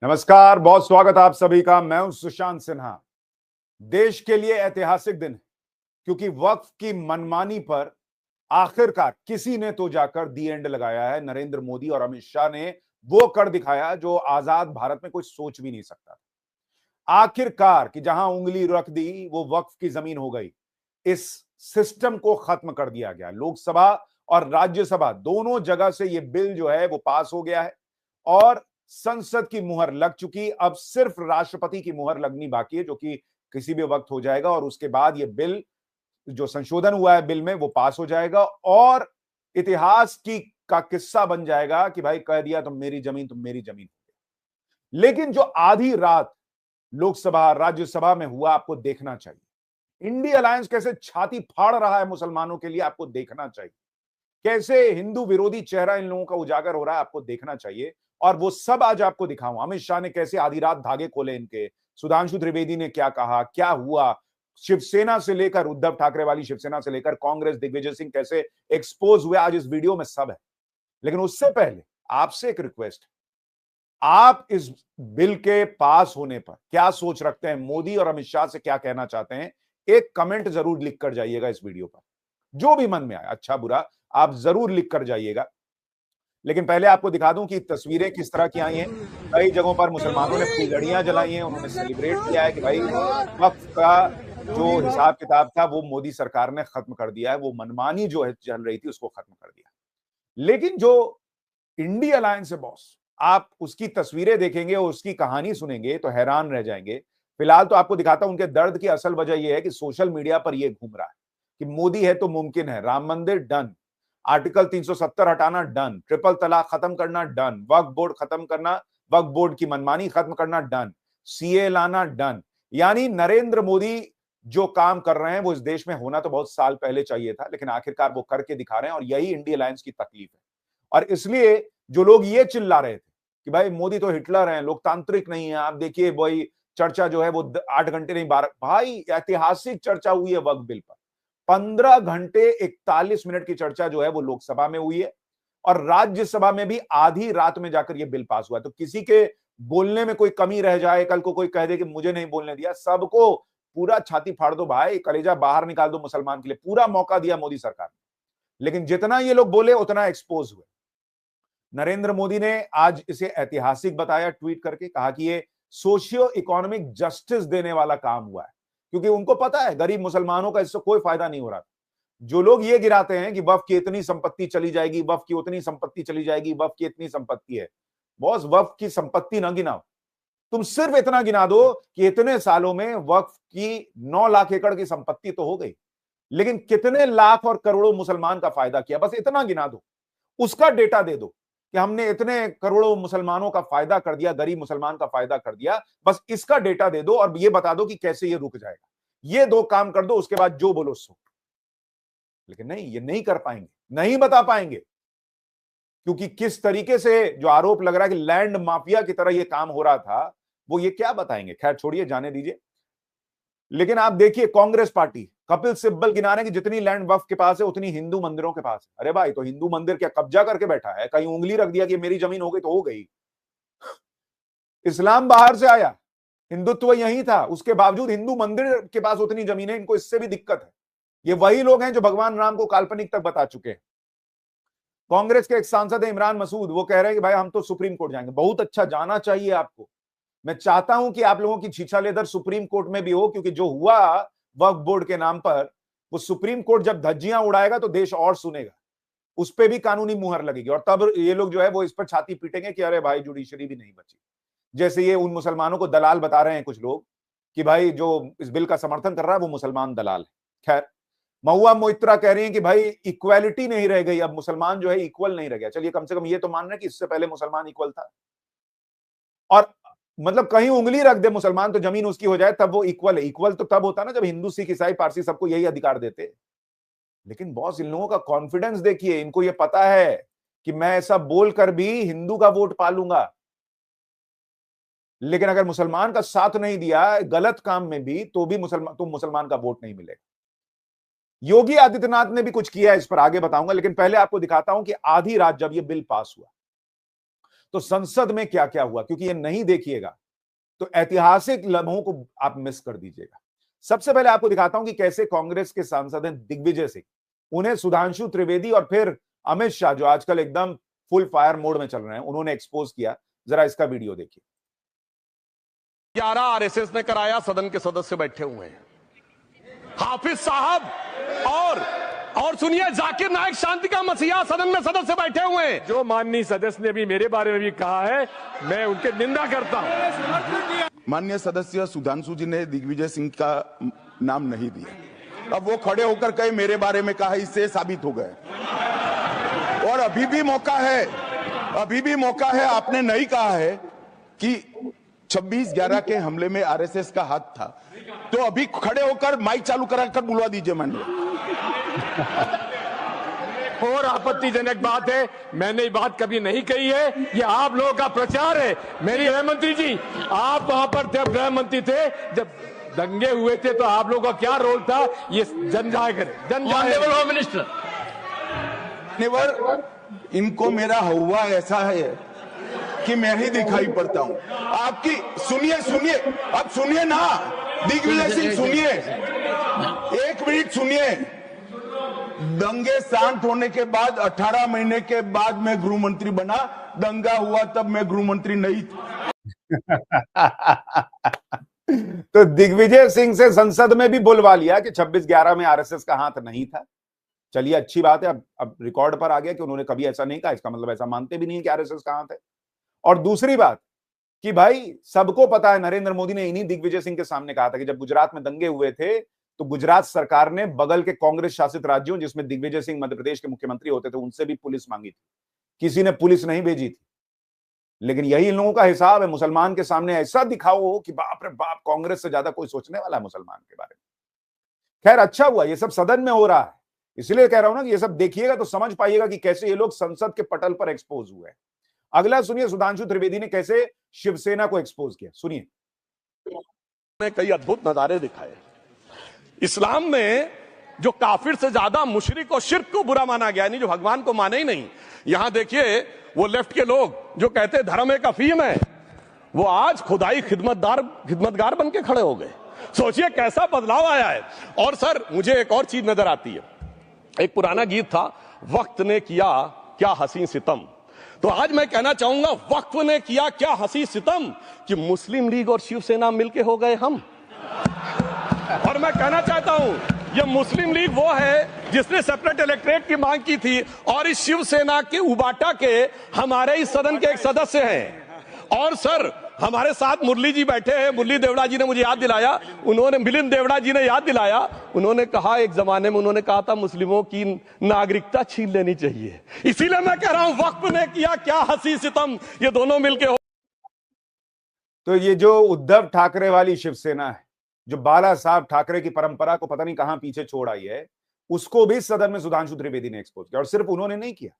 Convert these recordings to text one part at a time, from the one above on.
नमस्कार, बहुत स्वागत आप सभी का। मैं हूं सुशांत सिन्हा। देश के लिए ऐतिहासिक दिन है क्योंकि वक्फ की मनमानी पर आखिरकार किसी ने तो जाकर दी एंड लगाया है। नरेंद्र मोदी और अमित शाह ने वो कर दिखाया जो आजाद भारत में कोई सोच भी नहीं सकता था। आखिरकार कि जहां उंगली रख दी वो वक्फ की जमीन हो गई। इस सिस्टम को खत्म कर दिया गया। लोकसभा और राज्यसभा दोनों जगह से ये बिल जो है वो पास हो गया है और संसद की मुहर लग चुकी। अब सिर्फ राष्ट्रपति की मुहर लगनी बाकी है, जो कि किसी भी वक्त हो जाएगा और उसके बाद ये बिल जो संशोधन हुआ है बिल में वो पास हो जाएगा और इतिहास की का किस्सा बन जाएगा कि भाई कह दिया तुम मेरी जमीन, तुम मेरी जमीन। लेकिन जो आधी रात लोकसभा राज्यसभा में हुआ आपको देखना चाहिए। इंडिया अलायंस कैसे छाती फाड़ रहा है मुसलमानों के लिए, आपको देखना चाहिए। कैसे हिंदू विरोधी चेहरा इन लोगों का उजागर हो रहा है, आपको देखना चाहिए। और वो सब आज आपको दिखाऊं। अमित शाह ने कैसे आधी रात धागे खोले इनके, सुधांशु त्रिवेदी ने क्या कहा, क्या हुआ, शिवसेना से लेकर उद्धव ठाकरे वाली शिवसेना से लेकर कांग्रेस दिग्विजय सिंह कैसे एक्सपोज हुए, आज इस वीडियो में सब है। लेकिन उससे पहले आपसे एक रिक्वेस्ट, आप इस बिल के पास होने पर क्या सोच रखते हैं, मोदी और अमित शाह से क्या कहना चाहते हैं, एक कमेंट जरूर लिख कर जाइएगा इस वीडियो पर। जो भी मन में आए, अच्छा बुरा, आप जरूर लिख कर जाइएगा। लेकिन पहले आपको दिखा दूं कि तस्वीरें किस तरह की आई हैं। कई जगहों पर मुसलमानों ने फुलझड़ियां जलाई हैं, उन्होंने सेलिब्रेट किया है कि भाई वक्फ का जो हिसाब किताब था वो मोदी सरकार ने खत्म कर दिया है, वो मनमानी जो है चल रही थी उसको खत्म कर दिया। लेकिन जो इंडिया अलायंस है बॉस, आप उसकी तस्वीरें देखेंगे और उसकी कहानी सुनेंगे तो हैरान रह जाएंगे। फिलहाल तो आपको दिखाता हूं उनके दर्द की असल वजह यह है कि सोशल मीडिया पर यह घूम रहा है कि मोदी है तो मुमकिन है, राम मंदिर डन, आर्टिकल 370 हटाना डन, ट्रिपल तलाक खत्म करना डन, वक्फ बोर्ड खत्म करना, वक्फ बोर्ड की मनमानी खत्म करना डन, सीए लाना डन। यानी नरेंद्र मोदी जो काम कर रहे हैं वो इस देश में होना तो बहुत साल पहले चाहिए था, लेकिन आखिरकार वो करके दिखा रहे हैं और यही इंडिया अलायंस की तकलीफ है। और इसलिए जो लोग ये चिल्ला रहे थे कि भाई मोदी तो हिटलर हैं, लोकतांत्रिक नहीं है, आप देखिए भाई चर्चा जो है वो 8 घंटे नहीं 12, भाई ऐतिहासिक चर्चा हुई है वक्फ बिल पर। 15 घंटे 41 मिनट की चर्चा जो है वो लोकसभा में हुई है और राज्यसभा में भी आधी रात में जाकर ये बिल पास हुआ। तो किसी के बोलने में कोई कमी रह जाए, कल को कोई कह दे कि मुझे नहीं बोलने दिया, सबको पूरा छाती फाड़ दो भाई, कलेजा बाहर निकाल दो मुसलमान के लिए। पूरा मौका दिया मोदी सरकार ने, लेकिन जितना ये लोग बोले उतना एक्सपोज हुए। नरेंद्र मोदी ने आज इसे ऐतिहासिक बताया, ट्वीट करके कहा कि ये सोशियो इकोनॉमिक जस्टिस देने वाला काम हुआ है, क्योंकि उनको पता है गरीब मुसलमानों का इससे कोई फायदा नहीं हो रहा। जो लोग ये गिराते हैं कि वक्फ की इतनी संपत्ति चली जाएगी, वक्फ की उतनी संपत्ति चली जाएगी, वक्फ की इतनी संपत्ति है, बॉस वक्फ की संपत्ति ना गिनाओ, तुम सिर्फ इतना गिना दो कि इतने सालों में वक्फ की 9 लाख एकड़ की संपत्ति तो हो गई, लेकिन कितने लाख और करोड़ों मुसलमान का फायदा किया, बस इतना गिना दो। उसका डेटा दे दो कि हमने इतने करोड़ों मुसलमानों का फायदा कर दिया, गरीब मुसलमान का फायदा कर दिया, बस इसका डेटा दे दो और ये बता दो कि कैसे ये रुक जाएगा। ये दो काम कर दो, उसके बाद जो बोलो सो। लेकिन नहीं, ये नहीं कर पाएंगे, नहीं बता पाएंगे, क्योंकि किस तरीके से जो आरोप लग रहा है कि लैंड माफिया की तरह ये काम हो रहा था, वो ये क्या बताएंगे। खैर छोड़िए, जाने दीजिए। लेकिन आप देखिए कांग्रेस पार्टी, कपिल सिब्बल गिना रहे हैं कि जितनी लैंड वक्फ के पास है उतनी हिंदू मंदिरों के पास है। अरे भाई, तो हिंदू मंदिर क्या कब्जा करके बैठा है? कहीं उंगली रख दिया कि मेरी जमीन हो गई तो हो गई? इस्लाम बाहर से आया, हिंदुत्व यही था, उसके बावजूद हिंदू मंदिर के पास उतनी जमीन है। इनको इससे भी दिक्कत है। ये वही लोग हैं जो भगवान राम को काल्पनिक तक बता चुके हैं। कांग्रेस के एक सांसद है इमरान मसूद, वो कह रहे हैं कि भाई हम तो सुप्रीम कोर्ट जाएंगे। बहुत अच्छा, जाना चाहिए आपको। मैं चाहता हूं कि आप लोगों की छीछा लेदर सुप्रीम कोर्ट में भी हो, क्योंकि जो हुआ वक्फ बोर्ड के नाम पर, वो सुप्रीम कोर्ट जब धज्जियां उड़ाएगा तो देश और सुनेगा, उस पर भी कानूनी मुहर लगेगी और तब ये लोग जो है वो इस पर छाती पीटेंगे कि अरे भाई जुडिशरी भी नहीं बची। जैसे ये उन मुसलमानों को दलाल बता रहे हैं कुछ लोग कि भाई जो इस बिल का समर्थन कर रहा है वो मुसलमान दलाल है। खैर, महुआ मोइत्रा कह रही है कि भाई इक्वालिटी नहीं रह गई, अब मुसलमान जो है इक्वल नहीं रह गया। चलिए, कम से कम ये तो मान रहे हैं कि इससे पहले मुसलमान इक्वल था। और मतलब कहीं उंगली रख दे मुसलमान तो जमीन उसकी हो जाए, तब वो इक्वल है। इक्वल तो तब होता ना जब हिंदू सिख ईसाई पारसी सबको यही अधिकार देते। लेकिन बॉस, इन लोगों का कॉन्फिडेंस देखिए, इनको ये पता है कि मैं ऐसा बोलकर भी हिंदू का वोट पालूंगा, लेकिन अगर मुसलमान का साथ नहीं दिया गलत काम में भी तो भी मुसलमान का वोट नहीं मिलेगा। योगी आदित्यनाथ ने भी कुछ किया, इस पर आगे बताऊंगा, लेकिन पहले आपको दिखाता हूं कि आधी रात जब यह बिल पास हुआ तो संसद में क्या क्या हुआ, क्योंकि ये नहीं देखिएगा तो ऐतिहासिक लम्हों को आप मिस कर दीजिएगा। सबसे पहले आपको दिखाता हूं कि कैसे कांग्रेस के सांसद हैं दिग्विजय सिंह, उन्हें सुधांशु त्रिवेदी और फिर अमित शाह, जो आजकल एकदम फुल फायर मोड में चल रहे हैं, उन्होंने एक्सपोज किया। जरा इसका वीडियो देखिए। 11 आरएसएस ने कराया, सदन के सदस्य बैठे हुए हैं, हाफिज साहब और सुनिए जाकिर नाइक शांति का मसीहा सदन में सदस्य बैठे हुए हैं। जो माननीय सदस्य ने भी मेरे बारे में भी कहा है, मैं उनके निंदा करता हूं। माननीय सदस्य सुधांशु जी ने दिग्विजय सिंह का नाम नहीं दिया, अब वो खड़े होकर कहे मेरे बारे में कहा, इससे साबित हो गए। और अभी भी मौका है, आपने नहीं कहा है कि 26/11 के हमले में आरएसएस का हाथ था, तो अभी खड़े होकर माइक चालू कराकर बुलवा दीजिए माननीय। और आपत्तिजनक बात है, मैंने ये बात कभी नहीं कही है, ये आप लोगों का प्रचार है। मेरी गृह मंत्री जी, आप वहां पर थे, गृह मंत्री थे जब दंगे हुए थे, तो आप लोगों का क्या रोल था, ये जन जाहिर होम मिनिस्टर। इनको मेरा हुआ ऐसा है कि मैं ही दिखाई पड़ता हूं। आपकी सुनिए, अब सुनिए ना दिग्विजय सिंह, सुनिए, 1 मिनट सुनिए। दंगे शांत होने के बाद 18 महीने के बाद मैं गृह मंत्री बना, दंगा हुआ तब मैं गृह मंत्री नहीं था। तो दिग्विजय सिंह से संसद में भी बुलवा लिया कि 26/11 में आरएसएस का हाथ नहीं था। चलिए अच्छी बात है, अब रिकॉर्ड पर आ गया कि उन्होंने कभी ऐसा नहीं कहा, इसका मतलब ऐसा मानते भी नहीं कि आरएसएस का हाथ है। और दूसरी बात कि भाई सबको पता है, नरेंद्र मोदी ने इन्हीं दिग्विजय सिंह के सामने कहा था कि जब गुजरात में दंगे हुए थे तो गुजरात सरकार ने बगल के कांग्रेस शासित राज्यों, जिसमें दिग्विजय सिंह मध्य प्रदेश के मुख्यमंत्री होते थे, उनसे भी पुलिस मांगी थी। किसी ने पुलिस नहीं भेजी थी। लेकिन यही इन लोगों का हिसाब है, मुसलमान के सामने ऐसा दिखाओ कि बाप रे बाप, कांग्रेस से ज्यादा कोई सोचने वाला है मुसलमान के बारे में। खैर अच्छा हुआ ये सब सदन में हो रहा है, इसलिए कह रहा हूं ना कि ये सब देखिएगा तो समझ पाइएगा कि कैसे ये लोग संसद के पटल पर एक्सपोज हुए हैं। अगला सुनिए, सुधांशु त्रिवेदी ने कैसे शिवसेना को एक्सपोज किया, सुनिए। कई अद्भुत नजारे दिखाए। इस्लाम में जो काफिर से ज्यादा मुशरिक और शिर्क को बुरा माना गया, नहीं जो भगवान को माने ही नहीं। यहां देखिए वो लेफ्ट के लोग जो कहते धर्म एक अफीम है, वो आज खुदाई खिदमतगार बन के खड़े हो गए। सोचिए कैसा बदलाव आया है। और सर मुझे एक और चीज नजर आती है, एक पुराना गीत था, वक्त ने किया क्या हसी सितम। तो आज मैं कहना चाहूंगा, वक्त ने किया क्या हसी सितम कि मुस्लिम लीग और शिवसेना मिलके हो गए हम। और मैं कहना चाहता हूं, ये मुस्लिम लीग वो है जिसने सेपरेट इलेक्टोरेट की मांग की थी, और इस शिवसेना के उबाटा के हमारे इस सदन के एक सदस्य हैं। और सर हमारे साथ मुरली जी बैठे हैं, मुरली देवड़ा जी ने मुझे याद दिलाया, उन्होंने मिलिंद देवड़ा जी ने याद दिलाया, उन्होंने कहा एक जमाने में उन्होंने कहा था मुस्लिमों की नागरिकता छीन लेनी चाहिए। इसीलिए मैं कह रहा हूं, वक्त ने किया क्या हसी सितम, ये दोनों मिलके हो। तो ये जो उद्धव ठाकरे वाली शिवसेना है, जो बाला साहब ठाकरे की परंपरा को पता नहीं कहां पीछे छोड़ आई है, उसको भी सदन में सुधांशु त्रिवेदी ने एक्सपोज किया। और सिर्फ उन्होंने नहीं किया,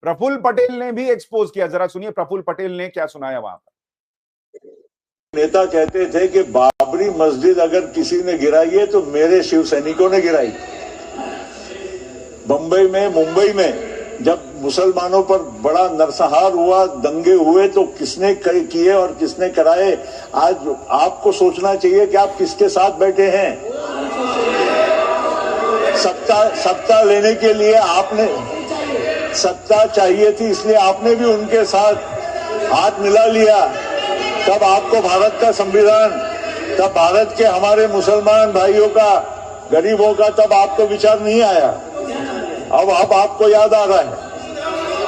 प्रफुल्ल पटेल ने भी एक्सपोज किया। जरा सुनिए प्रफुल्ल पटेल ने क्या सुनाया वहां पर। नेता कहते थे कि बाबरी मस्जिद अगर किसी ने गिराई है तो मेरे शिव सैनिकों ने गिराई। बंबई में, मुंबई में जब मुसलमानों पर बड़ा नरसंहार हुआ, दंगे हुए, तो किसने किए और किसने कराए। आज आपको सोचना चाहिए कि आप किसके साथ बैठे हैं। सत्ता लेने के लिए आपने, सत्ता चाहिए थी इसलिए आपने भी उनके साथ हाथ मिला लिया। तब आपको भारत का संविधान, तब भारत के हमारे मुसलमान भाइयों का, गरीबों का तब आपको विचार नहीं आया। अब आपको याद आ रहा है,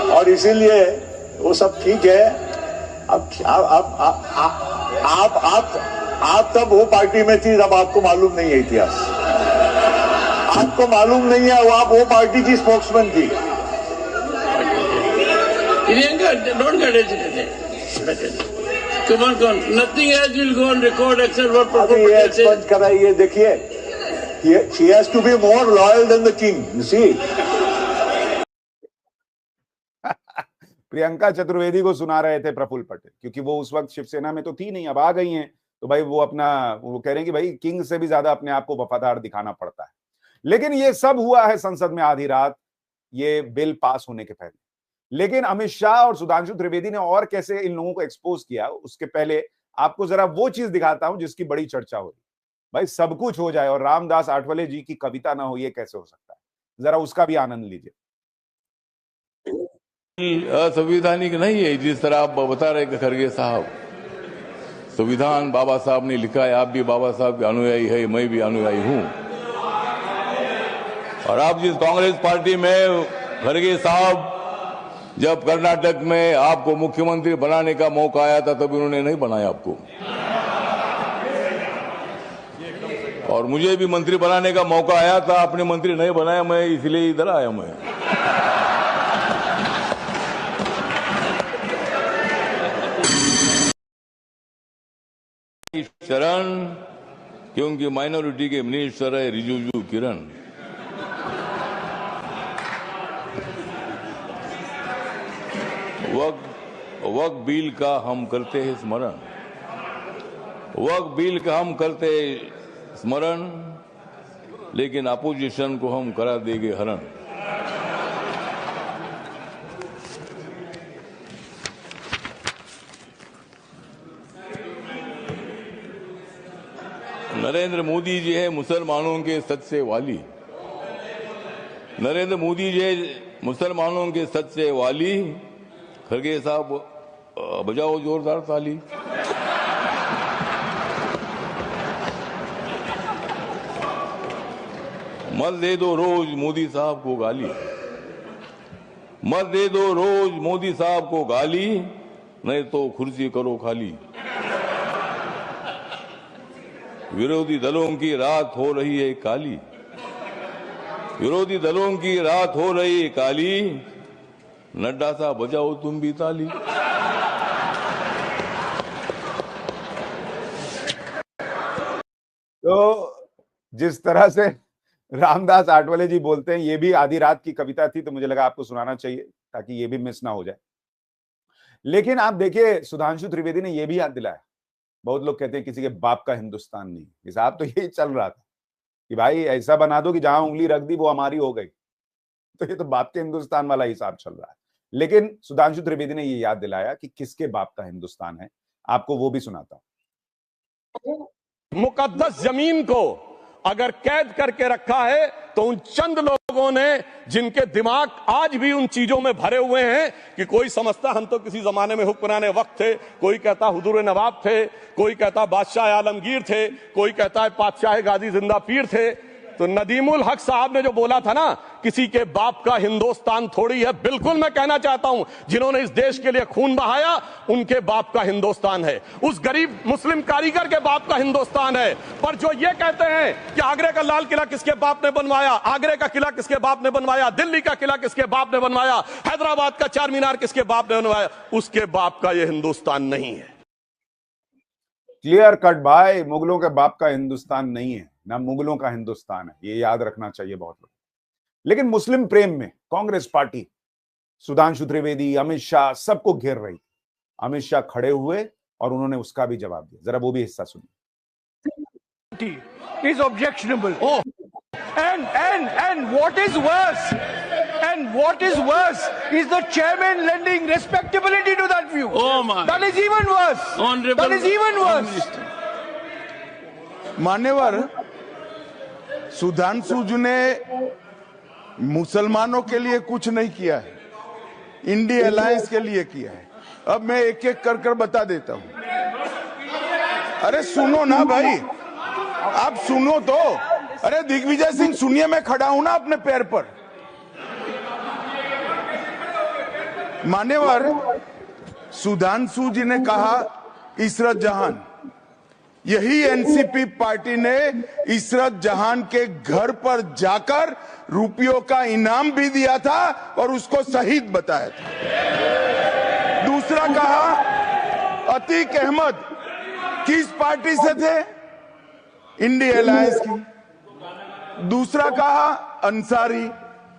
और इसीलिए वो सब ठीक है। अब आप तब वो पार्टी में थी, तब आपको मालूम नहीं है इतिहास, आपको मालूम नहीं है। वो आप वो पार्टी की स्पोक्समैन थी। Priyanka, don't get agitated. Come on, nothing else will go on record except what Prabhu Patel said. कराइए, देखिए, she has to be more loyal than the king. You see? Priyanka Chaturvedi को सुना रहे थे प्रफुल्ल पटेल, क्योंकि वो उस वक्त शिवसेना में तो थी नहीं, अब आ गई हैं, तो भाई वो कह रहे हैं कि भाई किंग से भी ज्यादा अपने आप को वफादार दिखाना पड़ता है। लेकिन ये सब हुआ है संसद में आधी रात, ये बिल पास होने के पहले। लेकिन अमित शाह और सुधांशु त्रिवेदी ने और कैसे इन लोगों को एक्सपोज किया, उसके पहले आपको जरा वो चीज दिखाता हूं जिसकी बड़ी चर्चा हो रही। भाई सब कुछ हो जाए और रामदास आठवले जी की कविता ना हो, ये कैसे हो सकता है? जरा उसका भी आनंद लीजिए। असंवैधानिक नहीं है जिस तरह आप बता रहे खड़गे साहब। संविधान बाबा साहब ने लिखा है, आप भी बाबा साहब के अनुयायी है, मैं भी अनुयायी हूं। और आप जिस कांग्रेस पार्टी में खड़गे साहब, जब कर्नाटक में आपको मुख्यमंत्री बनाने का मौका आया था तब उन्होंने नहीं बनाया आपको, और मुझे भी मंत्री बनाने का मौका आया था, आपने मंत्री नहीं बनाया, मैं इसलिए इधर आया। मैं शरण, क्योंकि माइनॉरिटी के मिनिस्टर है रिजिजू किरण। वक्फ बिल का हम करते हैं स्मरण, वक्फ बिल का हम करते हैं स्मरण, लेकिन अपोजिशन को हम करा देंगे हरण। नरेंद्र मोदी जी है मुसलमानों के सच्चे वाली, नरेंद्र मोदी जी मुसलमानों के सच्चे वाली। खड़गे साहब बजाओ जोरदार ताली। मत दे दो रोज मोदी साहब को गाली, मत दे दो रोज मोदी साहब को गाली, नहीं तो कुर्सी करो खाली। विरोधी दलों की रात हो रही है काली, विरोधी दलों की रात हो रही है काली, नड्डा साहब बजाओ तुम भी ताली। तो जिस तरह से रामदास आठवले जी बोलते हैं, ये भी आधी रात की कविता थी, तो मुझे लगा आपको सुनाना चाहिए ताकि ये भी मिस ना हो जाए। लेकिन आप देखिए, सुधांशु त्रिवेदी ने यह भी याद दिलाया, बहुत लोग कहते हैं किसी के बाप का हिंदुस्तान नहीं, हिसाब तो यही चल रहा था कि भाई ऐसा बना दो कि जहां उंगली रख दी वो हमारी हो गई। तो ये तो बाप के हिंदुस्तान वाला हिसाब चल रहा है। लेकिन सुधांशु त्रिवेदी ने ये याद दिलाया कि किसके बाप का हिंदुस्तान है, आपको वो भी सुनाता हूं। मुकद्दस जमीन को अगर कैद करके रखा है तो उन चंद लोगों ने जिनके दिमाग आज भी उन चीजों में भरे हुए हैं कि कोई समझता हम तो किसी जमाने में हुक्मराने वक्त थे, कोई कहता हुजूर नवाब थे, कोई कहता बादशाह आलमगीर थे, कोई कहता है बादशाह गाजी जिंदा पीर थे। तो नदीमुल हक साहब ने जो बोला था ना, किसी के बाप का हिंदुस्तान थोड़ी है, बिल्कुल मैं कहना चाहता हूं जिन्होंने इस देश के लिए खून बहाया उनके बाप का हिंदुस्तान है, उस गरीब मुस्लिम कारीगर के बाप का हिंदुस्तान है। पर जो ये कहते हैं कि आगरे का लाल किला किसके बाप ने बनवाया, आगरे का किला किसके बाप ने बनवाया, दिल्ली का किला किसके बाप ने बनवाया, हैदराबाद का चार मीनार किसके बाप ने बनवाया, उसके बाप का यह हिंदुस्तान नहीं है। क्लियर कट भाई, मुगलों के बाप का हिंदुस्तान नहीं है, ना मुगलों का हिंदुस्तान है, ये याद रखना चाहिए बहुत लोग। लेकिन मुस्लिम प्रेम में कांग्रेस पार्टी सुधांशु त्रिवेदी, अमित शाह सबको घेर रही। अमित शाह खड़े हुए और उन्होंने उसका भी जवाब दिया, जरा वो भी हिस्सा सुनिए। Is objectionable. Oh. And what is worse is the chairman lending respectability to that view. Oh my. That is even worse. Honorable that is even worse. मान्यवर, सुधांशु जी ने मुसलमानों के लिए कुछ नहीं किया है, इंडिया अलायंस के लिए किया है। अब मैं एक एक कर कर बता देता हूं। अरे सुनो ना भाई, आप सुनो तो। अरे दिग्विजय सिंह सुनिए, मैं खड़ा हूं ना अपने पैर पर। मान्यवर, सुधांशु जी ने कहा इशरत जहान, यही एनसीपी पार्टी ने इशरत जहान के घर पर जाकर रुपयों का इनाम भी दिया था और उसको शहीद बताया था। दूसरा कहा अतीक अहमद किस पार्टी से थे, इंडिया अलायंस की। दूसरा कहा अंसारी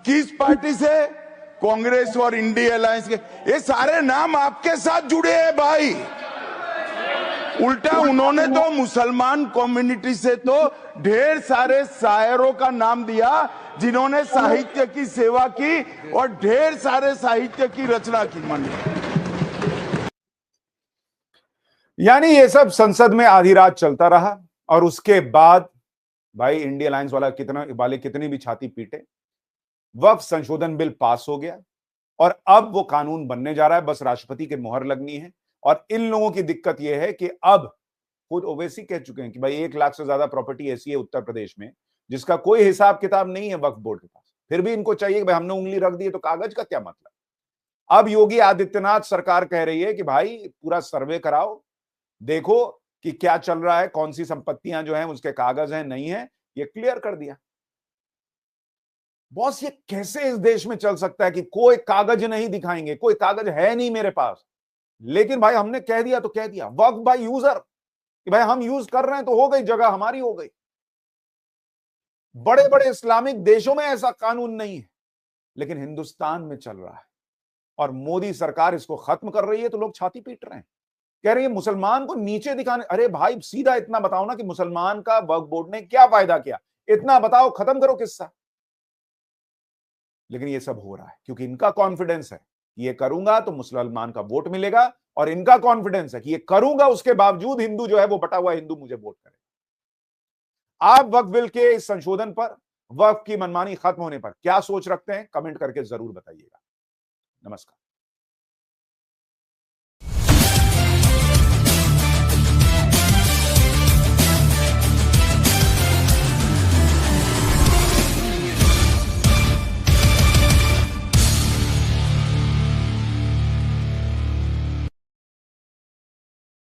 किस पार्टी से, कांग्रेस और इंडिया अलायंस के। ये सारे नाम आपके साथ जुड़े हैं भाई। उल्टा उन्होंने तो मुसलमान कम्युनिटी से तो ढेर सारे शायरों का नाम दिया जिन्होंने साहित्य की सेवा की और ढेर सारे साहित्य की रचना की। मंडी यानी ये सब संसद में आधी रात चलता रहा और उसके बाद भाई इंडिया अलायंस वाले कितनी भी छाती पीटे, वक्फ संशोधन बिल पास हो गया और अब वो कानून बनने जा रहा है। बस राष्ट्रपति के मोहर लगनी है। और इन लोगों की दिक्कत यह है कि अब खुद ओवैसी कह चुके हैं कि भाई 1 लाख से ज्यादा प्रॉपर्टी ऐसी है उत्तर प्रदेश में जिसका कोई हिसाब किताब नहीं है वक्फ बोर्ड के पास, फिर भी इनको चाहिए कि भाई हमने उंगली रख दी है तो कागज का क्या मतलब। अब योगी आदित्यनाथ सरकार कह रही है कि भाई पूरा सर्वे कराओ, देखो कि क्या चल रहा है, कौन सी संपत्तियां जो हैं उसके कागज हैं नहीं है, ये क्लियर कर दिया। बॉस ये कैसे इस देश में चल सकता है कि कोई कागज नहीं दिखाएंगे, कोई कागज है नहीं मेरे पास, लेकिन भाई हमने कह दिया तो कह दिया। वक्फ बाय यूजर कि भाई हम यूज कर रहे हैं तो हो गई, जगह हमारी हो गई। बड़े बड़े इस्लामिक देशों में ऐसा कानून नहीं है, लेकिन हिंदुस्तान में चल रहा है और मोदी सरकार इसको खत्म कर रही है तो लोग छाती पीट रहे हैं, कह रही है मुसलमान को नीचे दिखाने। अरे भाई सीधा इतना बताओ ना कि मुसलमान का वक्फ बोर्ड ने क्या फायदा किया, इतना बताओ, खत्म करो किस्सा। लेकिन ये सब हो रहा है क्योंकि इनका कॉन्फिडेंस है कि ये करूंगा तो मुसलमान का वोट मिलेगा, और इनका कॉन्फिडेंस है कि ये करूंगा उसके बावजूद हिंदू जो है वो बटा हुआ हिंदू मुझे वोट करेगा। आप वक्फ बिल के इस संशोधन पर, वक्फ की मनमानी खत्म होने पर क्या सोच रखते हैं, कमेंट करके जरूर बताइएगा। नमस्कार।